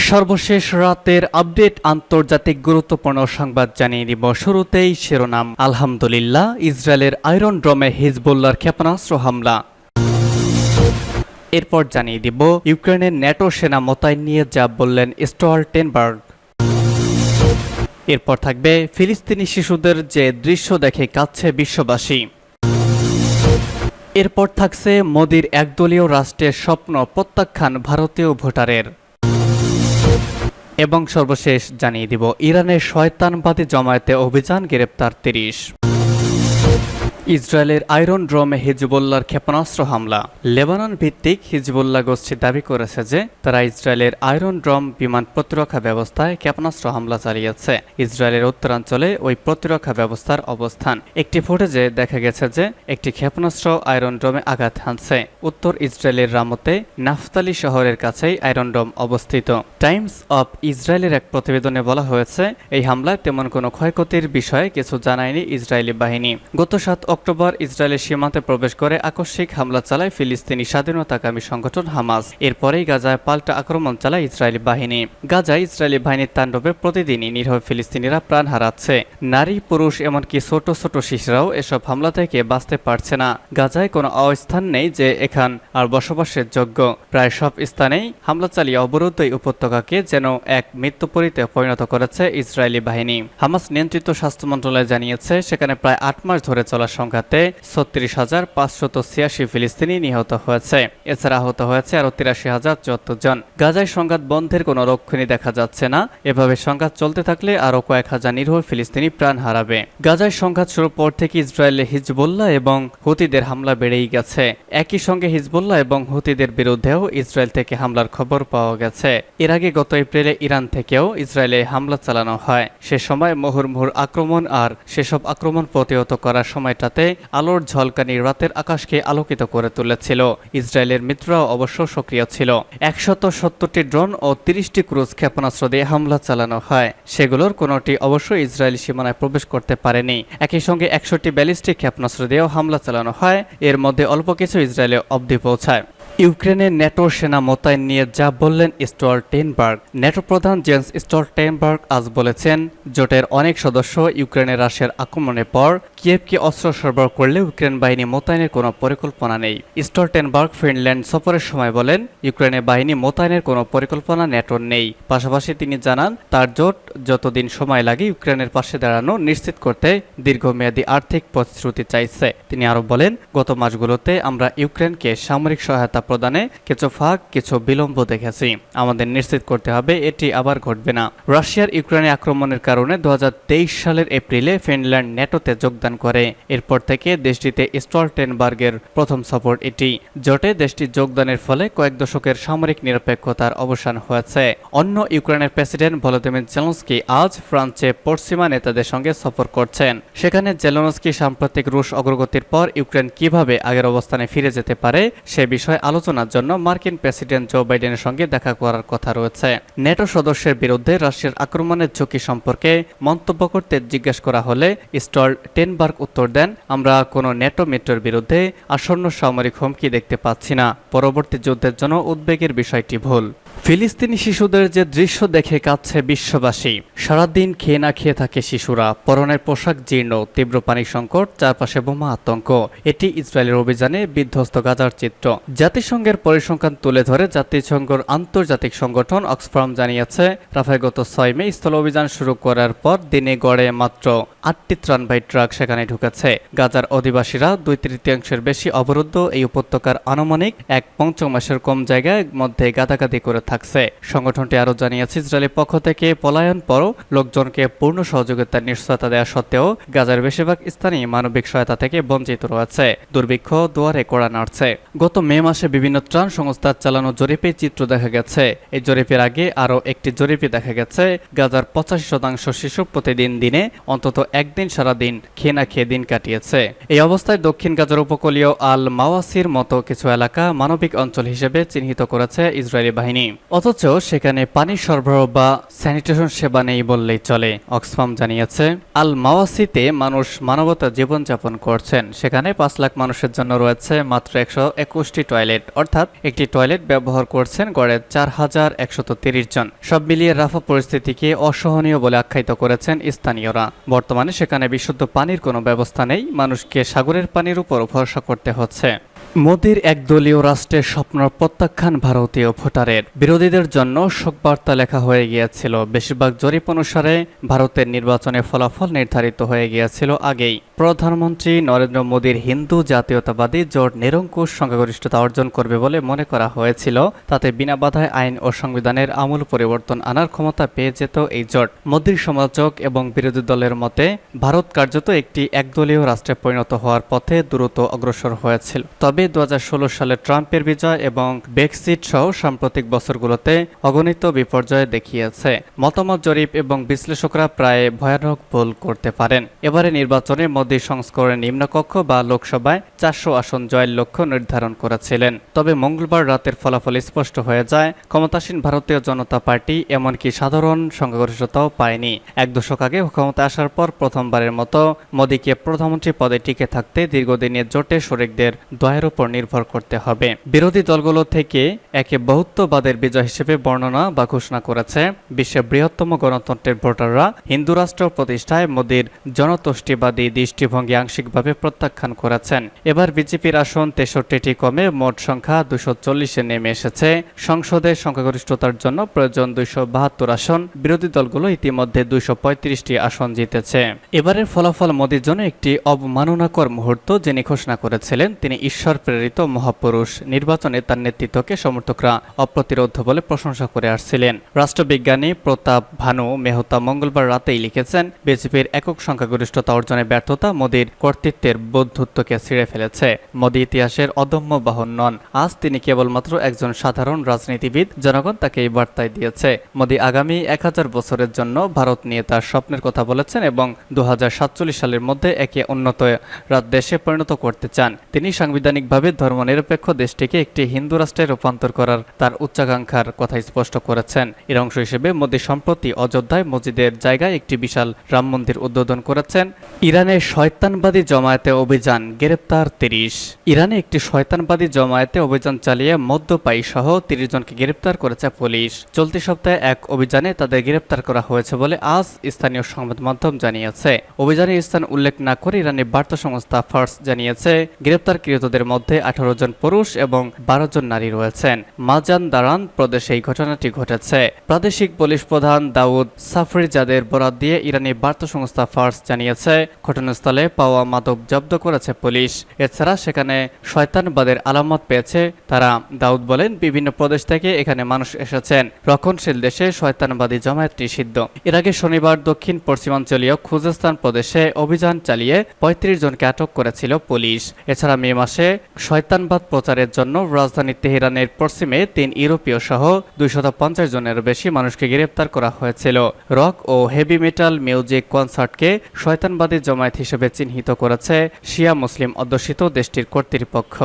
সর্বশেষ রাতের আপডেট আন্তর্জাতিক গুরুত্বপূর্ণ সংবাদ জানিয়ে দিব। শুরুতেই শিরোনাম। আলহামদুলিল্লাহ, ইসরায়েলের আয়রন ড্রোমে হিজবুল্লাহর ক্ষেপণাস্ত্র হামলা। এরপর জানিয়ে দিব ইউক্রেনের ন্যাটো সেনা মোতায়েন নিয়ে যা বললেন স্টলটেনবার্গ। এরপর থাকবে ফিলিস্তিনি শিশুদের যে দৃশ্য দেখে কাঁদছে বিশ্ববাসী। এরপর থাকছে মোদির একদলীয় রাষ্ট্রের স্বপ্ন প্রত্যাখ্যান ভারতীয় ভোটারের। এবং সর্বশেষ জানিয়ে দিব ইরানের শয়তানবাদী জমায়েতে অভিযান, গ্রেপ্তার ৩০। ইসরায়েলের আয়রন ড্রোমে হিজবুল্লাহর ক্ষেপণাস্ত্র হামলা। লেবানন ভিত্তিক হিজবুল্লাহ গোষ্ঠী দাবি করেছে যে তারা ইসরায়েলের আয়রন ড্রোম বিমান প্রতিরক্ষা ব্যবস্থায় ক্ষেপণাস্ত্র হামলা চালিয়েছে। ইসরায়েলের উত্তরাঞ্চলে ওই প্রতিরক্ষা ব্যবস্থার অবস্থান। একটি ফুটেজে দেখা গেছে যে একটি ক্ষেপণাস্ত্র আয়রন ড্রোমে আঘাত হানছে। উত্তর ইসরায়েলের রামতে নাফতালি শহরের কাছেই আয়রন ড্রোম অবস্থিত। টাইমস অফ ইসরায়েলের এক প্রতিবেদনে বলা হয়েছে, এই হামলায় তেমন কোনো ক্ষয়ক্ষতির বিষয়ে কিছু জানায়নি ইসরায়েলি বাহিনী। গত ৭ অক্টোবর ইসরায়েলের সীমান্তে প্রবেশ করে আকস্মিক হামলা চালায় ফিলিস্তিনি স্বাধীনতাকামী সংগঠন হামাস। এরপরেই গাজায় পাল্টা আক্রমণ চালায় ইসরায়েলি বাহিনী। গাজায় ইসরায়েলি বাহিনীর তাণ্ডবে প্রতিদিনই নিরীহ ফিলিস্তিনিরা প্রাণ হারাচ্ছে। নারী, পুরুষ, এমনকি ছোট ছোট শিশুরাও এসব হামলা থেকে বাঁচতে পারছে না। গাজায় কোনো অবস্থান নেই যে এখান আর বসবাসের যোগ্য। প্রায় সব স্থানেই হামলা চালিয়ে অবরুদ্ধ এই উপত্যকাকে যেন এক মৃত্যুপুরীতে পরিণত করেছে ইসরায়েলি বাহিনী। হামাস নিয়ন্ত্রিত স্বাস্থ্য মন্ত্রণালয় জানিয়েছে, সেখানে প্রায় ৮ মাস ধরে চলা সংঘাতে ৩৬,৫৮৬ ফিলিস্তিনি নিহত হয়েছে। এছাড়া আহত হয়েছে আরও ৮৩,০৭৪ জন। গাজায় সংঘাত বন্ধের কোনো লক্ষণই দেখা যাচ্ছে না। এভাবে সংঘাত চলতে থাকলে আরও কয়েক হাজার নিরীহ ফিলিস্তিনি প্রাণ হারাবে। গাজায় সংঘাত শুরুর পর থেকে ইসরায়েলে হিজবুল্লাহ এবং হুতিদের হামলা বেড়েই গেছে। একই সঙ্গে হিজবুল্লাহ এবং হুতিদের বিরুদ্ধেও ইসরায়েল থেকে হামলার খবর পাওয়া গেছে। এর আগে গত এপ্রিলে ইরান থেকেও ইসরায়েলে হামলা চালানো হয়। সে সময় মুহুর্মুহুর আক্রমণ আর সেসব আক্রমণ প্রতিহত করার সময়টাতে আলোর ঝলকানি রাতের আকাশকে আলোকিত করে তুলেছিল। ইসরায়েলের মিত্ররাও অবশ্য সক্রিয় ছিল। ১৭০টি ড্রোন ও ৩০টি ক্রুজ ক্ষেপণাস্ত্র দিয়ে হামলা চালানো হয়। সেগুলোর কোনোটি অবশ্য ইসরায়েলি সীমানায় প্রবেশ করতে পারেনি। একই সঙ্গে ১০০টি ব্যালিস্টিক ক্ষেপণাস্ত্র দিয়েও হামলা চালানো হয়। এর মধ্যে অল্প কিছু ইসরায়েলে অবধি পৌঁছায়। ইউক্রেনের ন্যাটো সেনা মোতায়েন নিয়ে যা বললেন স্টলটেনবার্গ। ন্যাটো প্রধান জেন্স স্টলটেনবার্গ আজ বলেছেন, জোটের অনেক সদস্য ইউক্রেনের রাশিয়ার আক্রমণের পর কিয়েভকে অস্ত্র সরবরাহ করলে ইউক্রেন বাহিনী মোতায়েনের কোনো পরিকল্পনা নেই। স্টলটেনবার্গ ফিনল্যান্ড সফরের সময় বলেন, ইউক্রেনের বাহিনী মোতায়েনের কোনো পরিকল্পনা ন্যাটোর নেই। পাশাপাশি তিনি জানান, তার জোট যতদিন সময় লাগে ইউক্রেনের পাশে দাঁড়ানো নিশ্চিত করতে দীর্ঘমেয়াদী আর্থিক প্রতিশ্রুতি চাইছে। তিনি আরও বলেন, গত মাসগুলোতে আমরা ইউক্রেনকে সামরিক সহায়তা প্রদানে কিছু ফাঁক, কিছু বিলম্ব দেখেছি। আমাদের নিশ্চিত করতে হবে এটি আবার ঘটবে না। রাশিয়ার ইউক্রেনে আক্রমণের কারণে ২০২৩ সালের এপ্রিলে ফিনল্যান্ড ন্যাটোতে যোগদান করে। এরপর থেকে দেশটিতে স্টলটেনবার্গের প্রথম সফর এটি। জোটে দেশটি যোগদানের ফলে কয়েক দশকের সামরিক নিরপেক্ষতার অবসান হয়েছে। অন্য ইউক্রেনের প্রেসিডেন্ট ভলোদিমির জেলেনস্কি আজ ফ্রান্সে পশ্চিমা নেতাদের সঙ্গে সফর করছেন। সেখানে জেলেনস্কি সাম্প্রতিক রুশ অগ্রগতির পর ইউক্রেন কিভাবে আগের অবস্থানে ফিরে যেতে পারে সে বিষয়ে আলোচনার জন্য মার্কিন প্রেসিডেন্ট জো বাইডেনের সঙ্গে দেখা করার কথা রয়েছে। ন্যাটো সদস্যের বিরুদ্ধে রাশিয়ার আক্রমণের ঝুঁকি সম্পর্কে মন্তব্য করতে জিজ্ঞেস করা হলে স্টলটেনবার্গ উত্তর দেন, আমরা কোনো ন্যাটো মিত্রের বিরুদ্ধে আসন্ন সামরিক হুমকি দেখতে পাচ্ছি না। পরবর্তী যুদ্ধের জন্য উদ্বেগের বিষয়টি ভুল। ফিলিস্তিনি শিশুদের যে দৃশ্য দেখে কাঁদছে বিশ্ববাসী। সারাদিন খেয়ে না খেয়ে থাকে শিশুরা, পরনের পোশাক জীর্ণ, তীব্র পানি সংকট, চারপাশে বোমা আতঙ্ক। এটি ইসরায়েলের অভিযানে বিধ্বস্ত গাজার চিত্র। জাতিসংঘের পরিসংখ্যান তুলে ধরে জাতিসংঘের আন্তর্জাতিক সংগঠন অক্সফাম জানিয়েছে, রাফায় গত ৬ মে স্থল অভিযান শুরু করার পর দিনে গড়ে মাত্র ৮টি ত্রাণবাহী ট্রাক সেখানে ঢুকেছে। গাজার অধিবাসীরা ২/৩ বেশি অবরুদ্ধ এই উপত্যকার আনুমানিক ১/৫ কম জায়গায় মধ্যে গাদাগাদি করে থাকছে। সংগঠনটি আরও জানিয়েছে, ইসরায়েলের পক্ষ থেকে পলায়ন পর লোকজনকে পূর্ণ সহযোগিতার নিশ্চয়তা দেওয়া সত্ত্বেও গাজার বেশিরভাগ স্থানই মানবিক সহায়তা থেকে বঞ্চিত রয়েছে। দুর্ভিক্ষ দুয়ারে কড়া নাড়ছে। গত মে মাসে বিভিন্ন ত্রাণ সংস্থার চালানো জরিপে চিত্র দেখা গেছে। এই জরিপের আগে আরও একটি জরিপে দেখা গেছে, গাজার ৮৫% শিশু প্রতিদিন দিনে অন্তত একদিন সারাদিন খেয়ে না খেয়ে দিন কাটিয়েছে। এই অবস্থায় দক্ষিণ গাজার উপকূলীয় আল মাওয়াসির মতো কিছু এলাকা মানবিক অঞ্চল হিসেবে চিহ্নিত করেছে ইসরায়েলি বাহিনী, অথচ সেখানে পানি সরবরাহ বা স্যানিটেশন সেবা নেই বললেই চলে। অক্সফাম জানিয়েছে, আল মাওয়াসিতে মানুষ মানবতার জীবনযাপন করছেন। সেখানে 5 লাখ মানুষের জন্য রয়েছে মাত্র 121টি টয়লেট, অর্থাৎ একটি টয়লেট ব্যবহার করছেন গড়ে 4130 জন। সব মিলিয়ে রাফা পরিস্থিতিকে অসহনীয় বলে আখ্যায়িত করেছেন স্থানীয়রা। বর্তমানে সেখানে বিশুদ্ধ পানির কোনো ব্যবস্থা নেই, মানুষকে সাগরের পানির উপর ভরসা করতে হচ্ছে। মোদির একদলীয় রাষ্ট্রের স্বপ্ন প্রত্যাখ্যান ভারতীয় ভোটারের। বিরোধীদের জন্য শোকবার্তা লেখা হয়ে গিয়েছিল। বেশিরভাগ জরিপ অনুসারে ভারতের নির্বাচনের ফলাফল নির্ধারিত হয়ে গিয়েছিল আগেই। প্রধানমন্ত্রী নরেন্দ্র মোদীর হিন্দু জাতীয়তাবাদী জোট নিরঙ্কুশ সংখ্যাগরিষ্ঠতা অর্জন করবে বলে মনে করা হয়েছিল। তাতে বিনা বাধায় আইন ও সংবিধানের আমূল পরিবর্তন আনার ক্ষমতা পেয়ে যেত এই জোট। মোদীর সমালোচক এবং বিরোধী দলের মতে ভারত কার্যত একটি একদলীয় রাষ্ট্রে পরিণত হওয়ার পথে দ্রুত অগ্রসর হয়েছিল। তবে 2016 সালে ট্রাম্পের বিজয় এবং ব্রেক্সিট সহ সাম্প্রতিক বছরগুলোতে অগণিত বিপর্যয় দেখিয়েছে। মতামত জরিপ এবং বিশ্লেষকরা প্রায় ভয়ানক ভুল করতে পারেন। এবারে নির্বাচনে মোদী সংস্করণের নিম্নকক্ষ বা লোকসভায় 400 আসন জয়ের লক্ষ্য নির্ধারণ করেছিলেন। তবে মঙ্গলবার রাতের ফলাফল স্পষ্ট হয়ে যায়, ক্ষমতাসীন ভারতীয় জনতা পার্টি এমনকি সাধারণ সংখ্যাগরিষ্ঠতাও পায়নি। এক দশক আগে ক্ষমতা আসার পর প্রথমবারের মতো মোদীকে প্রধানমন্ত্রী পদে টিকে থাকতে দীর্ঘদিনের জোটে শরিকদের দয়ের উপর নির্ভর করতে হবে। বিরোধী দলগুলো থেকে একে বহুত্ববাদের বিজয় হিসেবে বর্ণনা বা ঘোষণা করেছে। বিশ্বের বৃহত্তম গণতন্ত্রের ভোটাররা হিন্দু রাষ্ট্র প্রতিষ্ঠায় মোদীর জনতুষ্টিবাদী দৃষ্টিভঙ্গি আংশিকভাবে প্রত্যাখ্যান করেছেন। এবার বিজেপির আসন 63টি কমে মোট সংখ্যা 240-এ নেমে এসেছে। সংসদের সংখ্যাগরিষ্ঠতার জন্য প্রয়োজন 272 আসন। বিরোধী দলগুলো ইতিমধ্যে 235টি আসন জিতেছে। এবারের ফলাফল মোদীর জন্য একটি অবমাননাকর মুহূর্ত। যিনি ঘোষণা করেছিলেন তিনি ঈশ্বর প্রেরিত মহাপুরুষ, নির্বাচনে তার নেতৃত্বকে সমর্থকরা অপ্রতিরোধ্য বলে প্রশংসা করে আসছিলেন। রাষ্ট্রবিজ্ঞানী প্রতাপ ভানু মেহতা মঙ্গলবার রাতেই লিখেছেন, বিজেপির একক সংখ্যাগরিষ্ঠতা অর্জনে ব্যর্থতা মোদীর কর্তৃত্বের বৌদ্ধত্বকে ছিঁড়ে ফেলেছে। মোদী ইতিহাসের অদম্য বাহন নন, আজ তিনি কেবলমাত্র একজন সাধারণ রাজনীতিবিদ। জনগণ তাকে এই বার্তায় দিয়েছে। মোদী আগামী 1000 বছরের জন্য ভারত নিয়ে তার স্বপ্নের কথা বলেছেন এবং 2047 সালের মধ্যে একে উন্নত দেশে পরিণত করতে চান। তিনি সাংবিধানিকভাবে ধর্মনিরপেক্ষ দেশটিকে একটি হিন্দু রাষ্ট্রে রূপান্তর করার তার উচ্চাকাঙ্ক্ষার কথা স্পষ্ট করেছেন। এর অংশ হিসেবে মোদী সম্প্রতি অযোধ্যায় মসজিদের জায়গায় একটি বিশাল রাম মন্দির উদ্বোধন করেছেন। ইরানের শয়তানবাদী জমায়েতে অভিযান, গ্রেপ্তার 30। ইরানে একটি শয়তানবাদী জমায়েতে অভিযান চালিয়ে মদ্যপায়ী সহ 30 জনকে গ্রেপ্তার করেছে পুলিশ। চলতি সপ্তাহে এক অভিযানে তাদের গ্রেপ্তার করা হয়েছে বলে আজ স্থানীয় সংবাদ মাধ্যম জানিয়েছে। অভিযানের স্থান উল্লেখ না করে ইরানের বার্তা সংস্থা ফার্স জানিয়েছে, গ্রেপ্তারকৃতদের মধ্যে 18 জন পুরুষ এবং 12 জন নারী রয়েছেন। মাজানদারান প্রদেশে এই ঘটনাটি ঘটেছে। প্রাদেশিক পুলিশ প্রধান দাউদ সাফরিজাদের বরাত দিয়ে ইরানি বার্তা সংস্থা ফার্স জানিয়েছে, ঘটনাস্থলে পাওয়া মাদক জব্দ করেছে পুলিশ। এছাড়া সেখানে শয়তানবাদের আলামত পেয়েছে তারা। দাউদ বলেন, বিভিন্ন প্রদেশ থেকে এখানে মানুষ এসেছেন। রক্ষণশীল দেশে শয়তানবাদী জমায়েত নিষিদ্ধ। এর আগে শনিবার দক্ষিণ পশ্চিমাঞ্চলীয় খুজেস্তান প্রদেশে অভিযান চালিয়ে 35 জনকে আটক করেছিল পুলিশ। এছাড়া মে মাসে শয়তানবাদ প্রচারের জন্য রাজধানী তেহরানের পশ্চিমে 3 ইউরোপীয় সহ 250 জনের বেশি মানুষকে গ্রেপ্তার করা হয়েছিল। রক ও হেভি মেটাল মিউজিক কনসার্টকে শয়তানবাদী জমায়েত হিসেবে চিহ্নিত করেছে শিয়া মুসলিম অধ্যুষিত দেশটির কর্তৃপক্ষ।